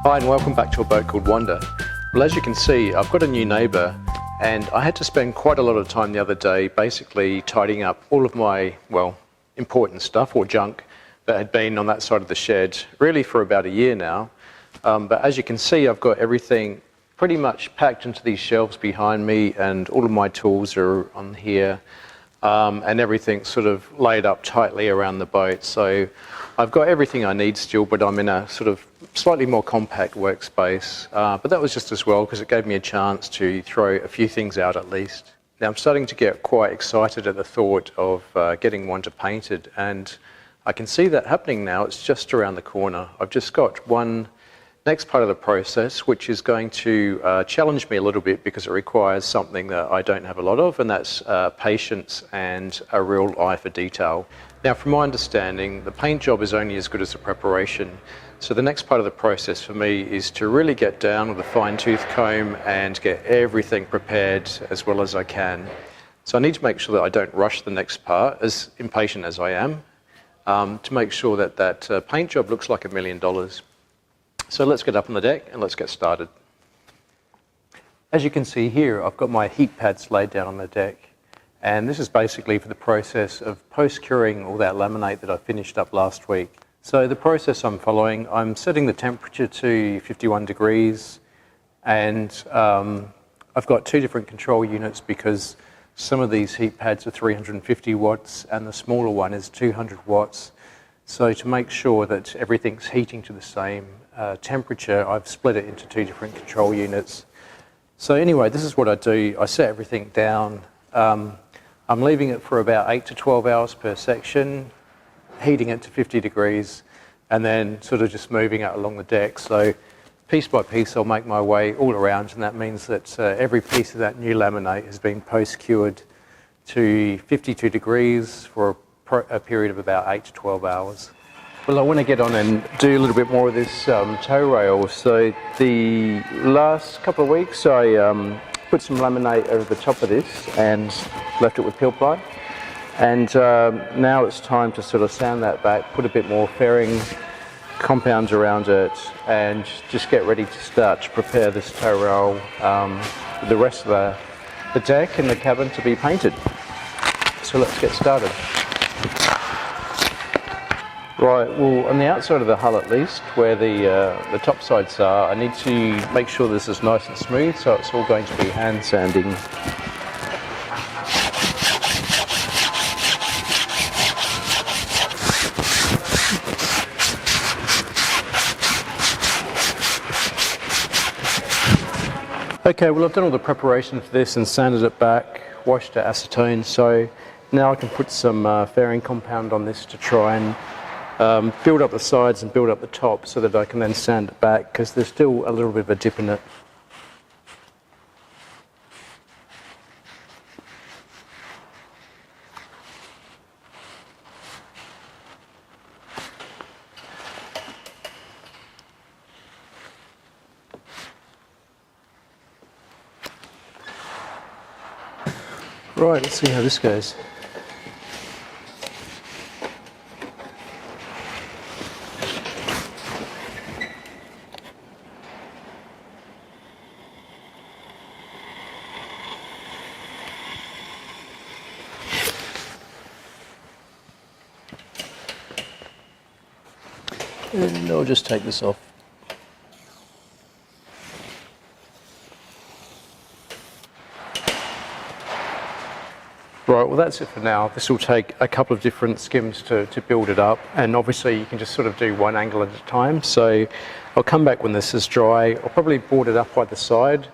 Hi and welcome back to a boat called Wanda. Well, as you can see, I've got a new neighbour and I had to spend quite a lot of time the other day basically tidying up all of my, well, important stuff or junk that had been on that side of the shed really for about a year now. But as you can see, I've got everything pretty much packed into these shelves behind me and all of my tools are on here. And everything's sort of laid up tightly around the boat. So I've got everything I need still, but I'm in a sort of slightly more compact workspace. But that was just as well because it gave me a chance to throw a few things out at least. Now I'm starting to get quite excited at the thought of getting Wanda painted, and I can see that happening now. It's just around the corner. I've just got one next part of the process, which is going to challenge me a little bit because it requires something that I don't have a lot of, and that's patience and a real eye for detail. Now, from my understanding, the paint job is only as good as the preparation. So the next part of the process for me is to really get down with a fine-tooth comb and get everything prepared as well as I can. So I need to make sure that I don't rush the next part, as impatient as I am, to make sure that that paint job looks like $1 million. So let's get up on the deck and let's get started. As you can see here, I've got my heat pads laid down on the deck, and this is basically for the process of post-curing all that laminate that I finished up last week. So the process I'm following, I'm setting the temperature to 51 degrees, and I've got two different control units because some of these heat pads are 350 watts and the smaller one is 200 watts. So to make sure that everything's heating to the same temperature, I've split it into two different control units. So anyway, this is what I do. I set everything down. I'm leaving it for about 8 to 12 hours per section, heating it to 50 degrees, and then sort of just moving it along the deck. So piece by piece, I'll make my way all around, and that means that every piece of that new laminate has been post-cured to 52 degrees for a period of about 8 to 12 hours. Well, I want to get on and do a little bit more of this tow rail. So the last couple of weeks I put some laminate over the top of this and left it with peel ply. And now it's time to sort of sand that back, put a bit more fairing compounds around it, and just get ready to start to prepare this tow rail with the rest of the deck and the cabin to be painted. So let's get started. Right, well, on the outside of the hull at least, where the top sides are, I need to make sure this is nice and smooth, so it's all going to be hand sanding. Okay, well, I've done all the preparation for this and sanded it back, washed it acetone, so now I can put some fairing compound on this to try and build up the sides and build up the top so that I can then sand it back because there's still a little bit of a dip in it. Right, let's see how this goes. And I'll just take this off. Right, well that's it for now. This will take a couple of different skims to build it up, and obviously you can just sort of do one angle at a time. So I'll come back when this is dry. I'll probably board it up by the side,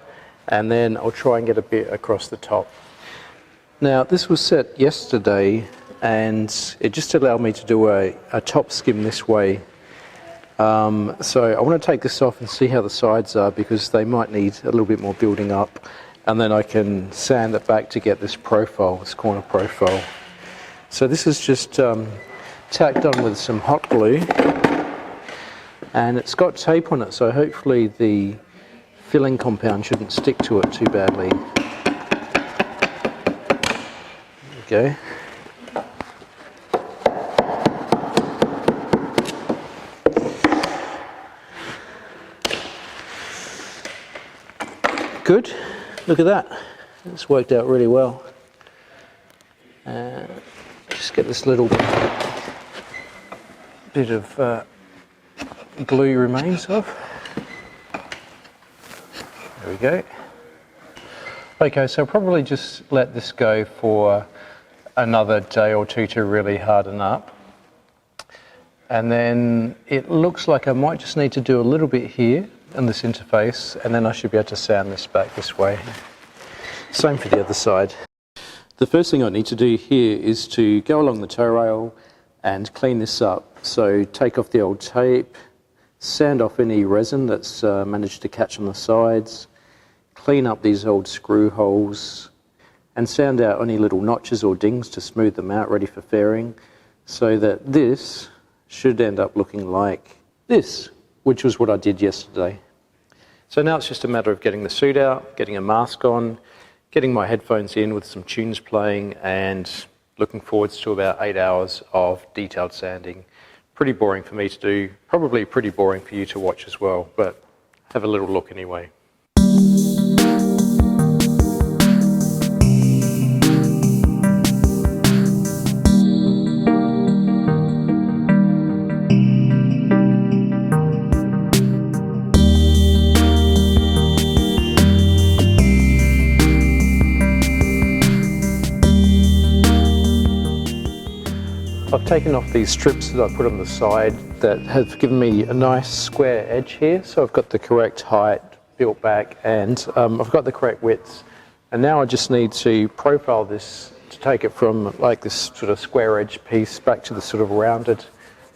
and then I'll try and get a bit across the top. Now this was set yesterday, and it just allowed me to do a top skim this way. So I want to take this off and see how the sides are because they might need a little bit more building up, and then I can sand it back to get this profile, this corner profile. So this is just tacked on with some hot glue, and it's got tape on it, so hopefully the filling compound shouldn't stick to it too badly. There we go. good. Look at that. It's worked out really well. Just get this little bit of glue remains of. There we go. Okay, so I'll probably just let this go for another day or two to really harden up. And then it looks like I might just need to do a little bit here on this interface, and then I should be able to sand this back this way. Same for the other side. The first thing I need to do here is to go along the toe rail and clean this up. So take off the old tape, sand off any resin that's managed to catch on the sides, clean up these old screw holes, and sand out any little notches or dings to smooth them out, ready for fairing, so that this should end up looking like this, which was what I did yesterday. So now it's just a matter of getting the suit out, getting a mask on, getting my headphones in with some tunes playing, and looking forwards to about 8 hours of detailed sanding. Pretty boring for me to do, probably pretty boring for you to watch as well, but have a little look anyway. I've taken off these strips that I put on the side that have given me a nice square edge here, so I've got the correct height built back, and I've got the correct widths. And now I just need to profile this to take it from like this sort of square edge piece back to the sort of rounded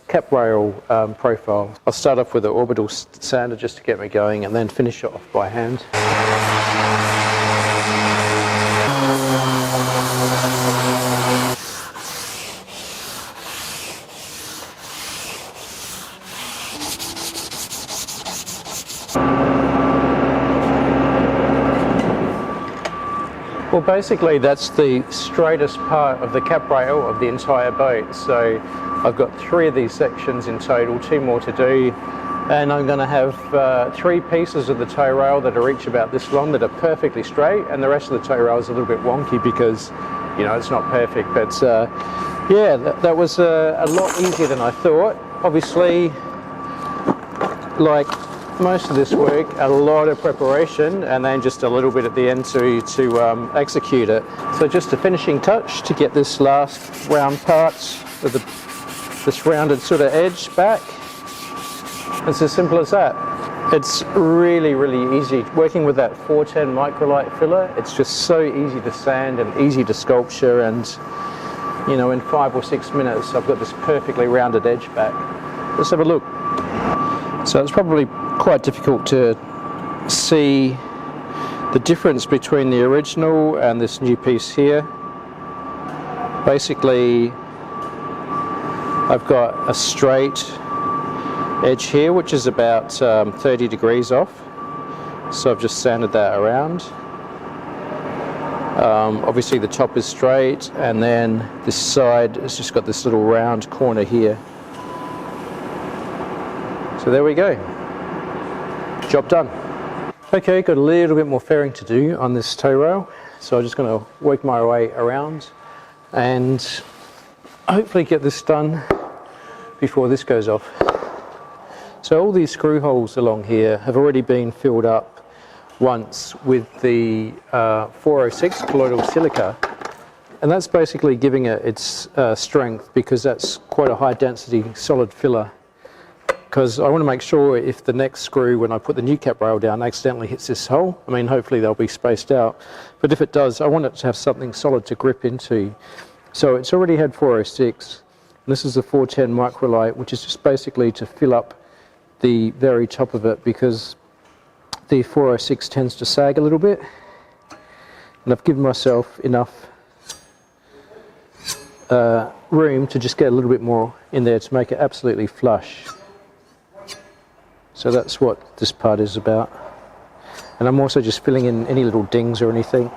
cap rail profile. I'll start off with an orbital sander just to get me going, and then finish it off by hand. Well, basically that's the straightest part of the cap rail of the entire boat. So I've got 3 of these sections in total, 2 more to do, and I'm going to have 3 pieces of the toe rail that are each about this long that are perfectly straight, and the rest of the toe rail is a little bit wonky because, you know, it's not perfect. But yeah, that was a lot easier than I thought. Obviously, like most of this work, a lot of preparation, and then just a little bit at the end to execute it. So just a finishing touch to get this last round part of this rounded sort of edge back. It's as simple as that. It's really, really easy. Working with that 410 microlite filler, it's just so easy to sand and easy to sculpture, and you know, in 5 or 6 minutes I've got this perfectly rounded edge back. Let's have a look. So it's probably quite difficult to see the difference between the original and this new piece here. Basically, I've got a straight edge here, which is about 30 degrees off. So I've just sanded that around. Obviously the top is straight, and then this side has just got this little round corner here. So there we go. Job done. Okay, got a little bit more fairing to do on this toe rail, so I'm just going to work my way around and hopefully get this done before this goes off. So all these screw holes along here have already been filled up once with the 406 colloidal silica, and that's basically giving it its strength, because that's quite a high density solid filler. Because I want to make sure if the next screw, when I put the new cap rail down, accidentally hits this hole, I mean, hopefully they'll be spaced out, but if it does, I want it to have something solid to grip into. So it's already had 406, and this is the 410 microlite, which is just basically to fill up the very top of it, because the 406 tends to sag a little bit, and I've given myself enough room to just get a little bit more in there to make it absolutely flush. So that's what this part is about. And I'm also just filling in any little dings or anything.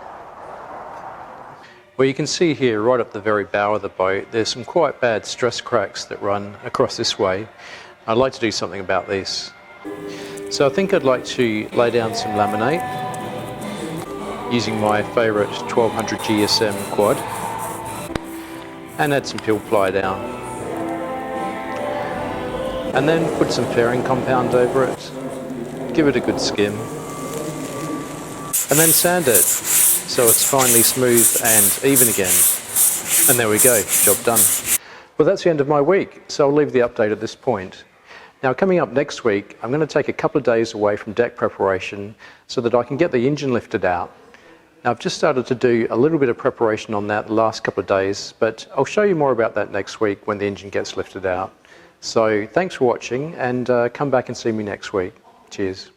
Well, you can see here right up the very bow of the boat, there's some quite bad stress cracks that run across this way. I'd like to do something about this. So I think I'd like to lay down some laminate using my favourite 1200 GSM quad, and add some pill ply down. And then put some fairing compound over it, give it a good skim, and then sand it so it's finely smooth and even again. And there we go, job done. Well, that's the end of my week, so I'll leave the update at this point. Now, coming up next week, I'm going to take a couple of days away from deck preparation so that I can get the engine lifted out. Now, I've just started to do a little bit of preparation on that the last couple of days, but I'll show you more about that next week when the engine gets lifted out. So thanks for watching, and come back and see me next week. Cheers.